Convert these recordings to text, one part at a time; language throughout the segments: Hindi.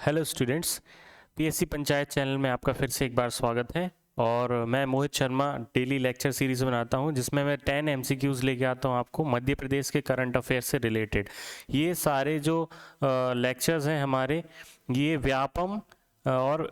Hello students, PSC panchayat channel में आपका फिर से एक बार स्वागत है। और मैं Mohit Sharma daily lecture series बनाता हूं जिसमें मैं 10 एमसीक्यूज़ लेके आता हूं आपको मध्य प्रदेश के करंट अफेयर से रिलेटेड। ये सारे जो लेक्चर्स हैं हमारे, ये व्यापम और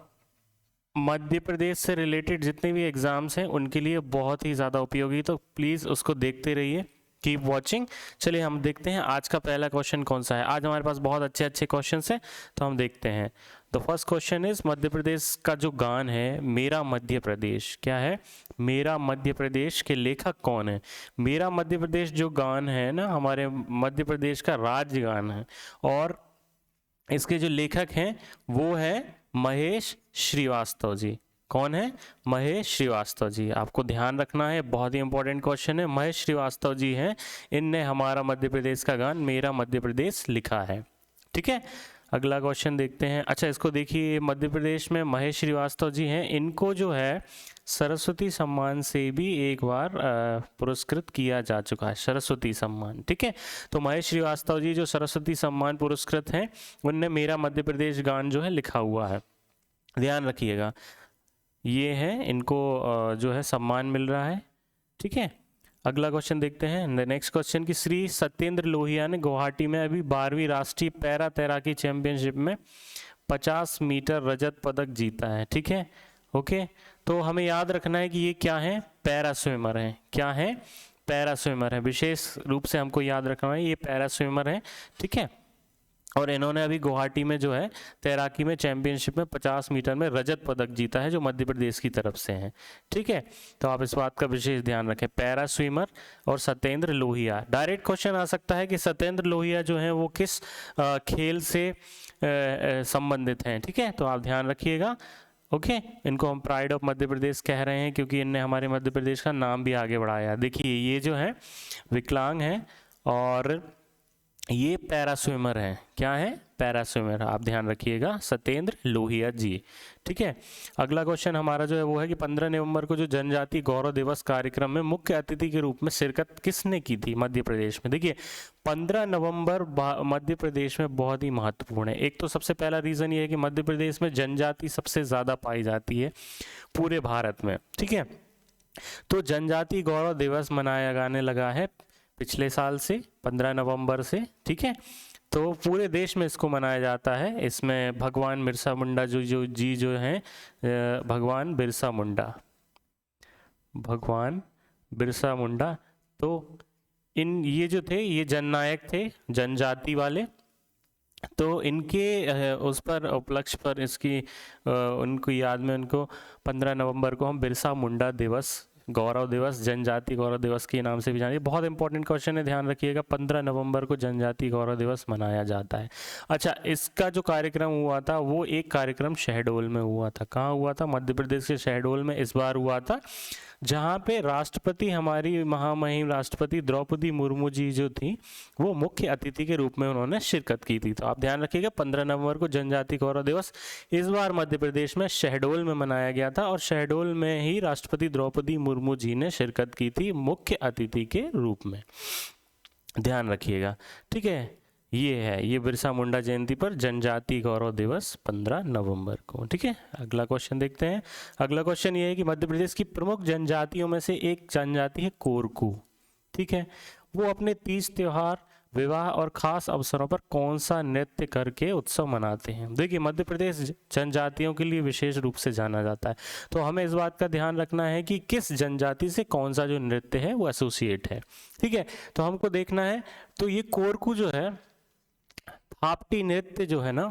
मध्य प्रदेश से रिलेटेड जितने भी एग्ज़ाम्स हैं उनके लिए बहुत ही ज़्यादा उपयोगी, तो प्लीज़ उसको देखते रहिए, कीप वॉचिंग। चलिए हम देखते हैं आज का पहला क्वेश्चन कौन सा है। आज हमारे पास बहुत अच्छे अच्छे क्वेश्चंस हैं, तो हम देखते हैं। The first question is Madhya Pradesh का जो गान है मेरा मध्य प्रदेश, क्या है? मेरा मध्य प्रदेश के लेखक कौन है? मेरा मध्य प्रदेश जो गान है ना, हमारे मध्य प्रदेश का राज्य गान है, और इसके जो लेखक हैं वो है महेश श्रीवास्तव जी। कौन है? महेश श्रीवास्तव जी। आपको ध्यान रखना है, बहुत ही इंपॉर्टेंट क्वेश्चन है। महेश श्रीवास्तव जी हैं, इनने हमारा मध्य प्रदेश का गान मेरा मध्य प्रदेश लिखा है। ठीक है, अगला क्वेश्चन देखते हैं। अच्छा, इसको देखिए, मध्य प्रदेश में महेश श्रीवास्तव जी हैं, इनको जो है सरस्वती सम्मान से भी एक बार पुरस्कृत किया जा चुका है, सरस्वती सम्मान। ठीक है, तो महेश श्रीवास्तव जी जो सरस्वती सम्मान पुरस्कृत हैं, उनने मेरा मध्य प्रदेश गान जो है लिखा हुआ है, ध्यान रखिएगा। ये है, इनको जो है सम्मान मिल रहा है। ठीक है, अगला क्वेश्चन देखते हैं। नेक्स्ट क्वेश्चन की श्री सत्येंद्र लोहिया ने गुवाहाटी में अभी 12वीं राष्ट्रीय पैरा तैराकी चैंपियनशिप में 50 मीटर रजत पदक जीता है। ठीक है, ओके, तो हमें याद रखना है कि ये क्या है? पैरा स्विमर है। क्या है? पैरा स्विमर है। विशेष रूप से हमको याद रखना है, ये पैरा स्विमर है। ठीक है, और इन्होंने अभी गुवाहाटी में जो है तैराकी में चैंपियनशिप में 50 मीटर में रजत पदक जीता है, जो मध्य प्रदेश की तरफ से है। ठीक है, तो आप इस बात का विशेष ध्यान रखें, पैरा स्विमर और सत्येंद्र लोहिया। डायरेक्ट क्वेश्चन आ सकता है कि सत्येंद्र लोहिया जो है वो किस खेल से संबंधित हैं। ठीक है, तो आप ध्यान रखिएगा। ओके, इनको हम प्राइड ऑफ मध्य प्रदेश कह रहे हैं क्योंकि इनने हमारे मध्य प्रदेश का नाम भी आगे बढ़ाया। देखिए, ये जो है विकलांग है और ये पैरा स्विमर है। क्या है? पैरा स्विमर, आप ध्यान रखिएगा, सत्येंद्र लोहिया जी। ठीक है, अगला क्वेश्चन हमारा जो है वो है कि 15 नवंबर को जो जनजातीय गौरव दिवस कार्यक्रम में मुख्य अतिथि के रूप में शिरकत किसने की थी मध्य प्रदेश में? देखिए, 15 नवंबर मध्य प्रदेश में बहुत ही महत्वपूर्ण है। एक तो सबसे पहला रीज़न ये है कि मध्य प्रदेश में जनजाति सबसे ज़्यादा पाई जाती है पूरे भारत में। ठीक है, तो जनजातीय गौरव दिवस मनाया जाने लगा है पिछले साल से, 15 नवंबर से। ठीक है, तो पूरे देश में इसको मनाया जाता है। इसमें भगवान बिरसा मुंडा जो हैं, भगवान बिरसा मुंडा, तो ये जो थे ये जननायक थे, जनजाति वाले। तो इनके उस पर उपलक्ष्य पर इसकी उनको याद में उनको 15 नवंबर को हम बिरसा मुंडा दिवस, गौरव दिवस, जनजाति गौरव दिवस के नाम से भी जानिए। बहुत इंपॉर्टेंट क्वेश्चन है, ध्यान रखिएगा। 15 नवंबर को जनजाति गौरव दिवस मनाया जाता है। अच्छा, इसका जो कार्यक्रम हुआ था वो एक कार्यक्रम शहडोल में हुआ था। कहाँ हुआ था? मध्य प्रदेश के शहडोल में इस बार हुआ था, जहाँ पे राष्ट्रपति, हमारी महामहिम राष्ट्रपति द्रौपदी मुर्मू जी जो थी वो मुख्य अतिथि के रूप में उन्होंने शिरकत की थी। तो आप ध्यान रखिएगा, 15 नवंबर को जनजाति गौरव दिवस इस बार मध्य प्रदेश में शहडोल में मनाया गया था, और शहडोल में ही राष्ट्रपति द्रौपदी मुर्मू जी ने शिरकत की थी मुख्य अतिथि के रूप में, ध्यान रखिएगा। ठीक है, ये है, ये बिरसा मुंडा जयंती पर जनजाति गौरव दिवस 15 नवंबर को। ठीक है, अगला क्वेश्चन देखते हैं। अगला क्वेश्चन ये है कि मध्य प्रदेश की प्रमुख जनजातियों में से एक जनजाति है कोरकू। ठीक है, वो अपने तीज त्योहार, विवाह और खास अवसरों पर कौन सा नृत्य करके उत्सव मनाते हैं? देखिए, मध्य प्रदेश जनजातियों के लिए विशेष रूप से जाना जाता है, तो हमें इस बात का ध्यान रखना है कि किस जनजाति से कौन सा जो नृत्य है वो एसोसिएट है। ठीक है, तो हमको देखना है। तो ये कोरकू जो है, थापटी नृत्य जो है ना,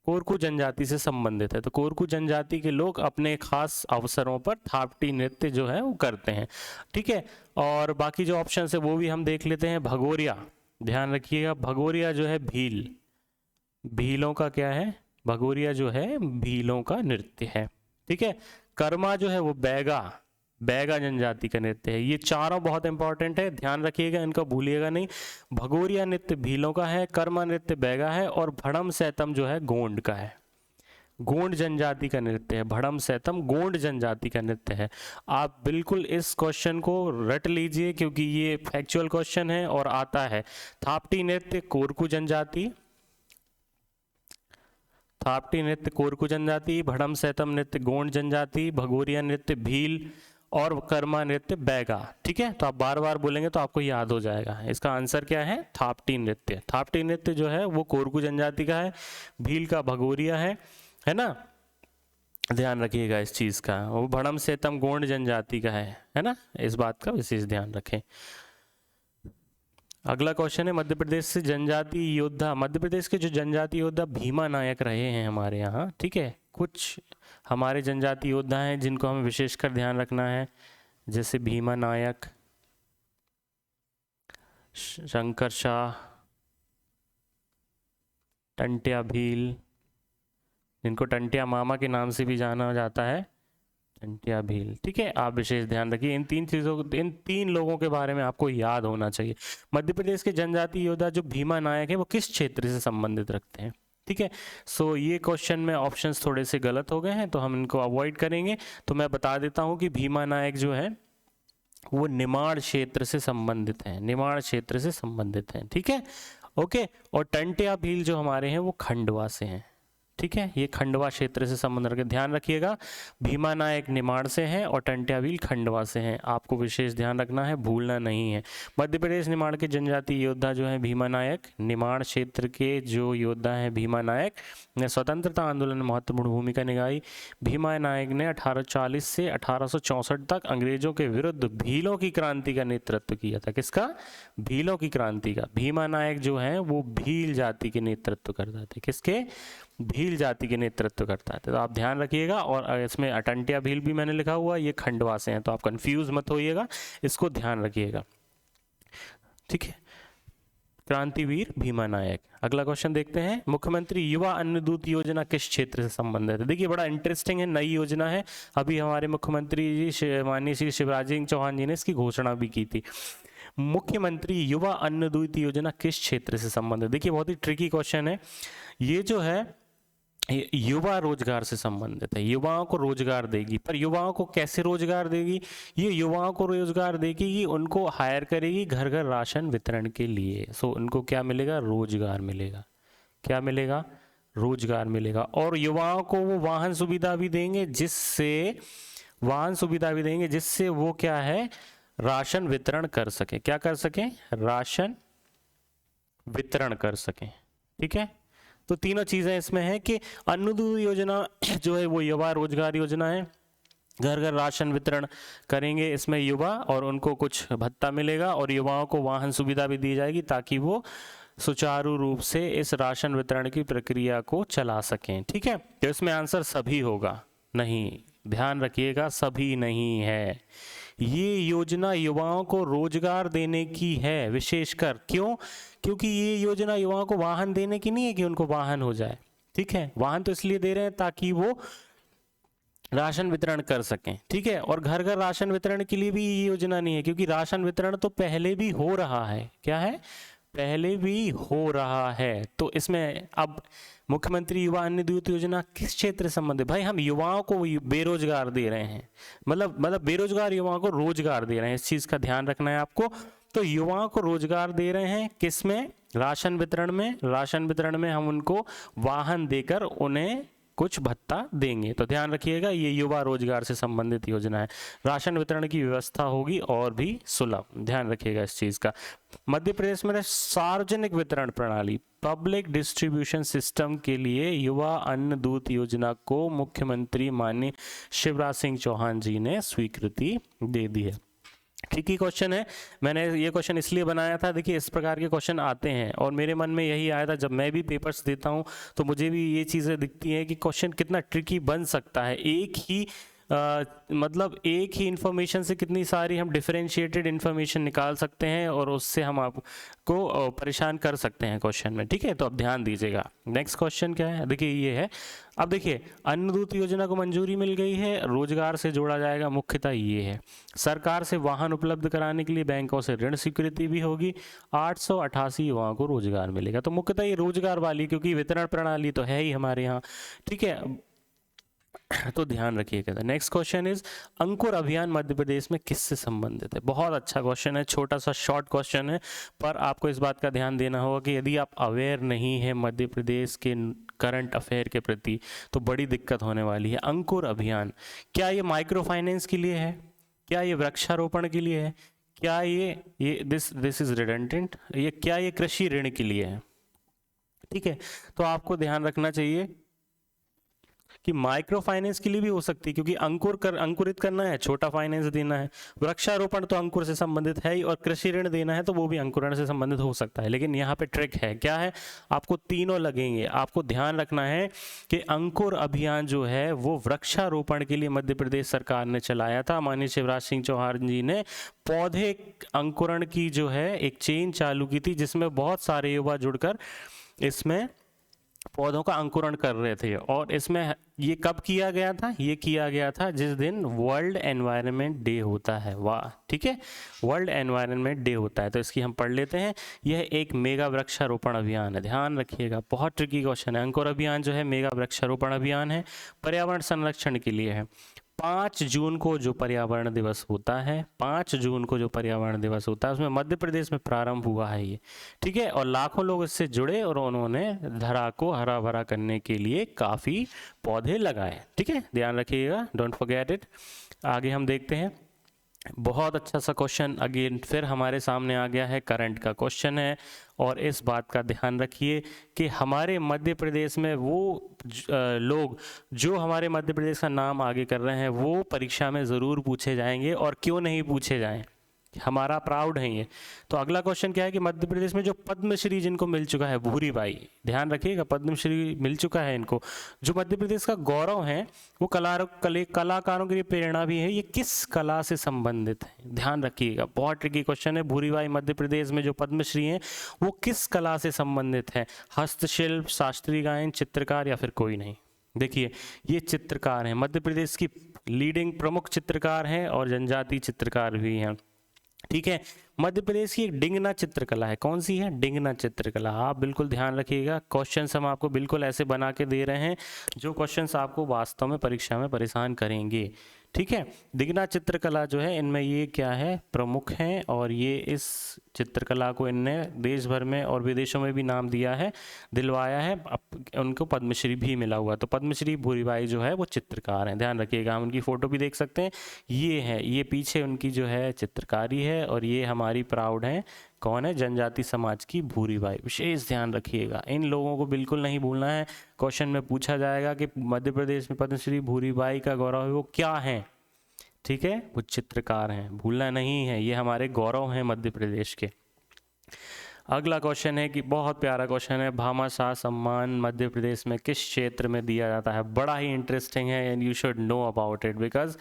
कोरकू जनजाति से संबंधित है। तो कोरकू जनजाति के लोग अपने खास अवसरों पर थापटी नृत्य जो है वो करते हैं। ठीक है, और बाकी जो ऑप्शन है वो भी हम देख लेते हैं। भगोरिया, ध्यान रखिएगा, भगोरिया जो है भीलों का क्या है? भगोरिया जो है भीलों का नृत्य है। ठीक है, कर्मा जो है वो बैगा जनजाति का नृत्य है। ये चारों बहुत इंपॉर्टेंट है, ध्यान रखिएगा, इनको भूलिएगा नहीं। भगोरिया नृत्य भीलों का है, कर्मा नृत्य बैगा है, और भड़म सैतम जो है गोंड का है। गोंड जनजाति का नृत्य है, भड़म सैतम गोंड जनजाति का नृत्य है। आप बिल्कुल इस क्वेश्चन को रट लीजिए क्योंकि ये फैक्चुअल क्वेश्चन है और आता है। थापटी नृत्य कोरकू जनजाति, थापटी नृत्य कोरकू जनजाति, भड़म सैतम नृत्य गोंड जनजाति, भगोरिया नृत्य भील और कर्मा नृत्य बैगा। ठीक है, तो आप बार बार बोलेंगे तो आपको याद हो जाएगा। इसका आंसर क्या है? थापटी नृत्य। थापटी नृत्य जो है वो कोरकू जनजाति का है, भील का भगोरिया है ना, ध्यान रखिएगा इस चीज़ का। वो भड़म सैतम गोंड जनजाति का है ना, इस बात का विशेष ध्यान रखें। अगला क्वेश्चन है, मध्य प्रदेश से जनजाति योद्धा, मध्य प्रदेश के जो जनजाति योद्धा भीमा नायक रहे हैं हमारे यहाँ, ठीक है, कुछ हमारे जनजाति योद्धा हैं जिनको हमें विशेषकर ध्यान रखना है, जैसे भीमा नायक, शंकर शाह, टंट्या भील, जिनको टंट्या मामा के नाम से भी जाना जाता है, टंट्या भील। ठीक है, आप विशेष ध्यान रखिए इन तीन लोगों के बारे में आपको याद होना चाहिए। मध्य प्रदेश के जनजाति योद्धा जो भीमा नायक है वो किस क्षेत्र से संबंधित रखते हैं? ठीक है, सो ये क्वेश्चन में ऑप्शंस थोड़े से गलत हो गए हैं तो हम इनको अवॉइड करेंगे। तो मैं बता देता हूँ कि भीमा नायक जो है वो निमाड़ क्षेत्र से संबंधित हैं, निमाड़ क्षेत्र से संबंधित हैं। ठीक है, ओके। और टंट्या भील जो हमारे हैं वो खंडवा से हैं। ठीक है, ये खंडवा क्षेत्र से संबंध रखें, ध्यान रखिएगा। भीमा नायक निमाड़ से हैं और टंट्या भील खंडवा से हैं, आपको विशेष ध्यान रखना है, भूलना नहीं है। मध्य प्रदेश निमाड़ के जनजाति योद्धा जो हैं भीमा नायक, निमाड़ क्षेत्र के जो योद्धा हैं भीमा नायक ने स्वतंत्रता आंदोलन में महत्वपूर्ण भूमिका निभाई। भीमा नायक ने 1840 से 1864 तक अंग्रेजों के विरुद्ध भीलों की क्रांति का नेतृत्व किया था। किसका? भीलों की क्रांति का। भीमा नायक जो है वो भील जाति के नेतृत्व करता थे। किसके? भील जाति के नेतृत्व करता है। तो आप ध्यान रखिएगा। और इसमें टंट्या भील भी मैंने लिखा हुआ, ये खंडवा से हैं, तो आप कंफ्यूज मत होइएगा, इसको ध्यान रखिएगा। ठीक है, क्रांतिवीर भीमा नायक। अगला क्वेश्चन देखते हैं, मुख्यमंत्री युवा अन्नदूत योजना किस क्षेत्र से संबंधित है? देखिए बड़ा इंटरेस्टिंग है, नई योजना है, अभी हमारे मुख्यमंत्री जी माननीय श्री शिवराज सिंह चौहान जी ने इसकी घोषणा भी की थी। मुख्यमंत्री युवा अन्नदूत योजना किस क्षेत्र से संबंधित? देखिए बहुत ही ट्रिकी क्वेश्चन है। ये जो है युवा रोजगार से संबंधित है, युवाओं को रोजगार देगी। पर युवाओं को कैसे रोजगार देगी? ये युवाओं को रोजगार देगी कि उनको हायर करेगी घर घर राशन वितरण के लिए। सो उनको क्या मिलेगा? रोजगार मिलेगा। क्या मिलेगा? रोजगार मिलेगा। और युवाओं को वो वाहन सुविधा भी देंगे, जिससे वो क्या है, राशन वितरण कर सके। क्या कर सके? राशन वितरण कर सके। ठीक है, तो तीनों चीजें इसमें है कि अन्नदूत योजना जो है वो युवा रोजगार योजना है, घर घर राशन वितरण करेंगे इसमें युवा, और उनको कुछ भत्ता मिलेगा, और युवाओं को वाहन सुविधा भी दी जाएगी ताकि वो सुचारू रूप से इस राशन वितरण की प्रक्रिया को चला सकें। ठीक है, तो इसमें आंसर सभी होगा। नहीं, ध्यान रखिएगा, सभी नहीं है। ये योजना युवाओं को रोजगार देने की है विशेषकर। क्यों? क्योंकि ये योजना युवाओं को वाहन देने की नहीं है कि उनको वाहन हो जाए। ठीक है, वाहन तो इसलिए दे रहे हैं ताकि वो राशन वितरण कर सकें। ठीक है, और घर घर राशन वितरण के लिए भी ये योजना नहीं है, क्योंकि राशन वितरण तो पहले भी हो रहा है। क्या है? पहले भी हो रहा है। तो इसमें अब मुख्यमंत्री युवा अन्नदूत योजना किस क्षेत्र से संबंधित? भाई हम युवाओं को बेरोजगार दे रहे हैं, मतलब बेरोजगार युवाओं को रोजगार दे रहे हैं, इस चीज का ध्यान रखना है आपको। तो युवाओं को रोजगार दे रहे हैं किस में? राशन वितरण में। राशन वितरण में हम उनको वाहन देकर उन्हें कुछ भत्ता देंगे। तो ध्यान रखिएगा, ये युवा रोजगार से संबंधित योजना है। राशन वितरण की व्यवस्था होगी और भी सुलभ, ध्यान रखिएगा इस चीज का। मध्य प्रदेश में सार्वजनिक वितरण प्रणाली, पब्लिक डिस्ट्रीब्यूशन सिस्टम के लिए युवा अन्नदूत योजना को मुख्यमंत्री माननीय शिवराज सिंह चौहान जी ने स्वीकृति दे दी है। ठीक ही क्वेश्चन है, मैंने ये क्वेश्चन इसलिए बनाया था, देखिए इस प्रकार के क्वेश्चन आते हैं और मेरे मन में यही आया था। जब मैं भी पेपर्स देता हूँ तो मुझे भी ये चीज़ें दिखती हैं कि क्वेश्चन कितना ट्रिकी बन सकता है। एक ही इंफॉर्मेशन से कितनी सारी हम डिफरेंशिएटेड इंफॉर्मेशन निकाल सकते हैं और उससे हम आपको परेशान कर सकते हैं क्वेश्चन में। ठीक है, तो अब ध्यान दीजिएगा। नेक्स्ट क्वेश्चन क्या है? देखिए ये है, अब देखिए अन्नदूत योजना को मंजूरी मिल गई है, रोजगार से जोड़ा जाएगा। मुख्यतः ये है, सरकार से वाहन उपलब्ध कराने के लिए बैंकों से ऋण स्वीकृति भी होगी, 888 युवाओं को रोजगार मिलेगा। तो मुख्यतः ये रोजगार वाली, क्योंकि वितरण प्रणाली तो है ही हमारे यहाँ। ठीक है, तो ध्यान रखिएगा। नेक्स्ट क्वेश्चन इज, अंकुर अभियान मध्य प्रदेश में किससे संबंधित है? बहुत अच्छा क्वेश्चन है, छोटा सा शॉर्ट क्वेश्चन है, पर आपको इस बात का ध्यान देना होगा कि यदि आप अवेयर नहीं है मध्य प्रदेश के करंट अफेयर के प्रति, तो बड़ी दिक्कत होने वाली है। अंकुर अभियान, क्या ये माइक्रो फाइनेंस के लिए है, क्या ये वृक्षारोपण के लिए है, क्या ये दिस इज रिडंडेंट, ये क्या ये कृषि ऋण के लिए है? ठीक है, तो आपको ध्यान रखना चाहिए कि माइक्रो फाइनेंस के लिए भी हो सकती है, क्योंकि अंकुरित करना है, छोटा फाइनेंस देना है। वृक्षारोपण तो अंकुर से संबंधित है ही, और कृषि ऋण देना है तो वो भी अंकुरण से संबंधित हो सकता है। लेकिन यहाँ पे ट्रिक है, क्या है, आपको तीनों लगेंगे। आपको ध्यान रखना है कि अंकुर अभियान जो है वो वृक्षारोपण के लिए मध्य प्रदेश सरकार ने चलाया था। माननीय शिवराज सिंह चौहान जी ने पौधे अंकुरण की जो है एक चेन चालू की थी, जिसमें बहुत सारे युवा जुड़कर इसमें पौधों का अंकुरण कर रहे थे। और इसमें ये कब किया गया था? ये किया गया था जिस दिन वर्ल्ड एनवायरनमेंट डे होता है। वाह, ठीक है, वर्ल्ड एनवायरनमेंट डे होता है, तो इसकी हम पढ़ लेते हैं। यह एक मेगा वृक्षारोपण अभियान है, ध्यान रखिएगा, बहुत ट्रिकी क्वेश्चन है। अंकुर अभियान जो है मेगा वृक्षारोपण अभियान है, पर्यावरण संरक्षण के लिए है। 5 जून को जो पर्यावरण दिवस होता है, 5 जून को जो पर्यावरण दिवस होता है, उसमें मध्य प्रदेश में प्रारंभ हुआ है ये, ठीक है। और लाखों लोग इससे जुड़े और उन्होंने धरा को हरा भरा करने के लिए काफ़ी पौधे लगाए, ठीक है, ध्यान रखिएगा, डोंट फॉरगेट इट। आगे हम देखते हैं, बहुत अच्छा सा क्वेश्चन अगेन फिर हमारे सामने आ गया है, करंट का क्वेश्चन है। और इस बात का ध्यान रखिए कि हमारे मध्य प्रदेश में वो लोग जो हमारे मध्य प्रदेश का नाम आगे कर रहे हैं वो परीक्षा में ज़रूर पूछे जाएंगे, और क्यों नहीं पूछे जाएं, हमारा प्राउड है ये। तो अगला क्वेश्चन क्या है कि मध्य प्रदेश में जो पद्मश्री जिनको मिल चुका है, भूरी बाई, ध्यान रखिएगा, पद्मश्री मिल चुका है इनको, जो मध्य प्रदेश का गौरव है, वो कलाकारों के लिए प्रेरणा भी है, ये किस कला से संबंधित है? ध्यान रखिएगा, बहुत ट्रिकी क्वेश्चन है। भूरी बाई मध्य प्रदेश में जो पद्मश्री हैं वो किस कला से संबंधित है? हस्तशिल्प, शास्त्रीय गायन, चित्रकार, या फिर कोई नहीं? देखिए, ये चित्रकार हैं, मध्य प्रदेश की लीडिंग प्रमुख चित्रकार हैं और जनजातीय चित्रकार भी हैं, ठीक है। मध्य प्रदेश की एक डिंगना चित्रकला है, कौन सी है? डिंगना चित्रकला। आप बिल्कुल ध्यान रखिएगा, क्वेश्चंस हम आपको बिल्कुल ऐसे बना के दे रहे हैं जो क्वेश्चंस आपको वास्तव में परीक्षा में परेशान करेंगे, ठीक है। डिंगना चित्रकला जो है, इनमें ये क्या है, प्रमुख हैं, और ये इस चित्रकला को इनने देश भर में और विदेशों में भी नाम दिया है, दिलवाया है, उनको पद्मश्री भी मिला हुआ। तो पद्मश्री भूरी बाई जो है वो चित्रकार हैं, ध्यान रखिएगा। हम उनकी फ़ोटो भी देख सकते हैं, ये है, ये पीछे उनकी जो है चित्रकारी है, और ये हमारी प्राउड है, कौन है? जनजाति समाज की भूरी बाई। विशेष ध्यान रखिएगा, इन लोगों को बिल्कुल नहीं भूलना है। क्वेश्चन में पूछा जाएगा कि मध्य प्रदेश में पद्मश्री भूरी बाई का गौरव है, वो क्या है? ठीक है, वो चित्रकार हैं, भूलना नहीं है, ये हमारे गौरव हैं मध्य प्रदेश के। अगला क्वेश्चन है कि बहुत प्यारा क्वेश्चन है, भामाशाह सम्मान मध्य प्रदेश में किस क्षेत्र में दिया जाता है? बड़ा ही इंटरेस्टिंग है, and you should know about it, because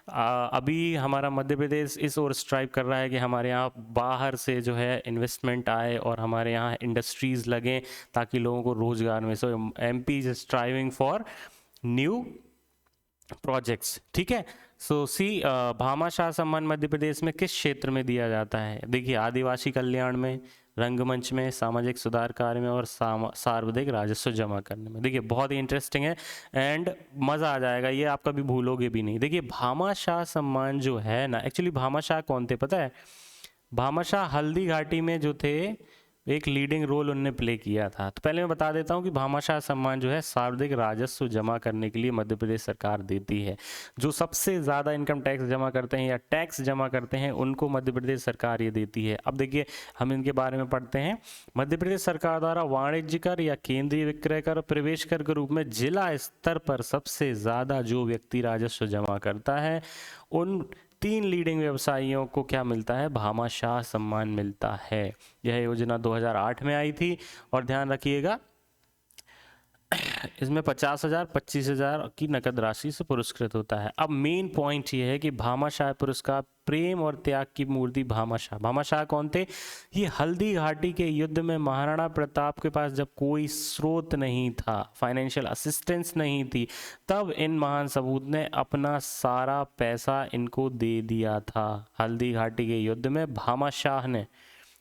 अभी हमारा मध्य प्रदेश इस ओर स्ट्राइव कर रहा है कि हमारे यहाँ बाहर से जो है इन्वेस्टमेंट आए और हमारे यहाँ इंडस्ट्रीज़ लगें ताकि लोगों को रोज़गार मिले। सो MP is striving for new projects, ठीक है। सो भामाशाह सम्मान मध्य प्रदेश में किस क्षेत्र में दिया जाता है? देखिए, आदिवासी कल्याण में, रंगमंच में, सामाजिक सुधार कार्य में, और सार्वजनिक राजस्व जमा करने में। देखिए, बहुत ही इंटरेस्टिंग है एंड मज़ा आ जाएगा, ये आप कभी भूलोगे भी नहीं। देखिए, भामाशाह सम्मान जो है ना, एक्चुअली भामाशाह कौन थे पता है? भामाशाह हल्दी घाटी में जो थे, एक लीडिंग रोल उनने प्ले किया था। तो पहले मैं बता देता हूँ कि भामाशाह सम्मान जो है सार्वजनिक राजस्व जमा करने के लिए मध्य प्रदेश सरकार देती है। जो सबसे ज़्यादा इनकम टैक्स जमा करते हैं या टैक्स जमा करते हैं, उनको मध्य प्रदेश सरकार ये देती है। अब देखिए, हम इनके बारे में पढ़ते हैं। मध्य प्रदेश सरकार द्वारा वाणिज्य कर या केंद्रीय विक्रय कर, प्रवेश कर के रूप में जिला स्तर पर सबसे ज़्यादा जो व्यक्ति राजस्व जमा करता है, उन 3 लीडिंग व्यवसायियों को क्या मिलता है? भामाशाह सम्मान मिलता है। यह योजना 2008 में आई थी, और ध्यान रखिएगा इसमें 50,000, 25,000 की नकद राशि से पुरस्कृत होता है। अब मेन पॉइंट ये है कि भामाशाह पुरस्कार प्रेम और त्याग की मूर्ति भामाशाह। भामाशाह कौन थे? ये हल्दी घाटी के युद्ध में महाराणा प्रताप के पास जब कोई स्रोत नहीं था, फाइनेंशियल असिस्टेंस नहीं थी, तब इन महान सपूत ने अपना सारा पैसा इनको दे दिया था। हल्दी घाटी के युद्ध में भामाशाह ने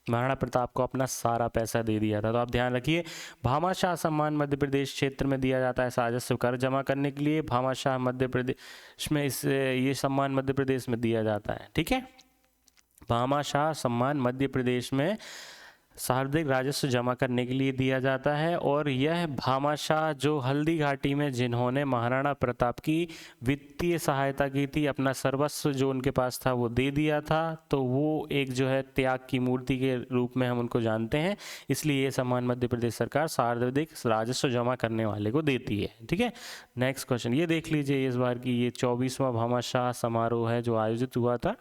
महाराणा प्रताप को अपना सारा पैसा दे दिया था। तो आप ध्यान रखिए, भामाशाह सम्मान मध्य प्रदेश क्षेत्र में दिया जाता है राजस्व कर जमा करने के लिए। भामाशाह मध्य प्रदेश में ये सम्मान मध्य प्रदेश में दिया जाता है, ठीक है। भामाशाह सम्मान मध्य प्रदेश में सार्वजनिक राजस्व जमा करने के लिए दिया जाता है। और यह भामाशाह जो हल्दी घाटी में जिन्होंने महाराणा प्रताप की वित्तीय सहायता की थी, अपना सर्वस्व जो उनके पास था वो दे दिया था, तो वो एक जो है त्याग की मूर्ति के रूप में हम उनको जानते हैं, इसलिए ये सम्मान मध्य प्रदेश सरकार सार्वजनिक राजस्व जमा करने वाले को देती है। ठीक है, नेक्स्ट क्वेश्चन ये देख लीजिए, इस बार की ये 24वां भामाशाह समारोह है जो आयोजित हुआ था।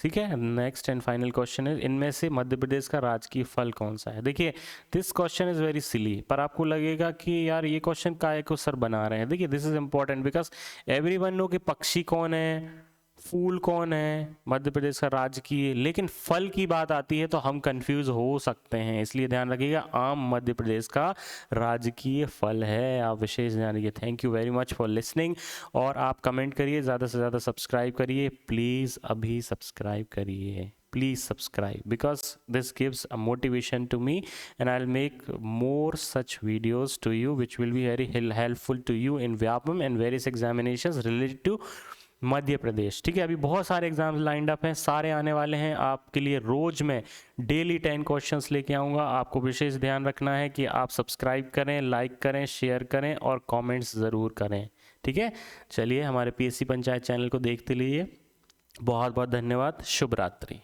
ठीक है, नेक्स्ट एंड फाइनल क्वेश्चन है, इनमें से मध्य प्रदेश का राजकीय फल कौन सा है? देखिए this question is very silly, पर आपको लगेगा कि यार ये क्वेश्चन काहे को सर बना रहे हैं। देखिए this is important because everyone know कि पक्षी कौन है, फूल कौन है मध्य प्रदेश का राजकीय, लेकिन फल की बात आती है तो हम कंफ्यूज हो सकते हैं, इसलिए ध्यान रखिएगा आम मध्य प्रदेश का राजकीय फल है। आप विशेष ध्यान रखिए। Thank you very much for listening, और आप कमेंट करिए, ज़्यादा से ज़्यादा सब्सक्राइब करिए प्लीज़, अभी सब्सक्राइब करिए please subscribe because this gives a motivation to me and I'll make more such videos to you which will be very helpful to you in Vyapam and various examinations related to Madhya Pradesh. ठीक है, अभी बहुत सारे एग्जाम्स लाइंड अप हैं, सारे आने वाले हैं आपके लिए। रोज मैं डेली 10 क्वेश्चंस लेके आऊँगा। आपको विशेष ध्यान रखना है कि आप सब्सक्राइब करें, लाइक करें, शेयर करें और कमेंट्स ज़रूर करें। ठीक है, चलिए हमारे पीएससी पंचायत चैनल को देखते रहिए। बहुत बहुत धन्यवाद, शुभ रात्रि।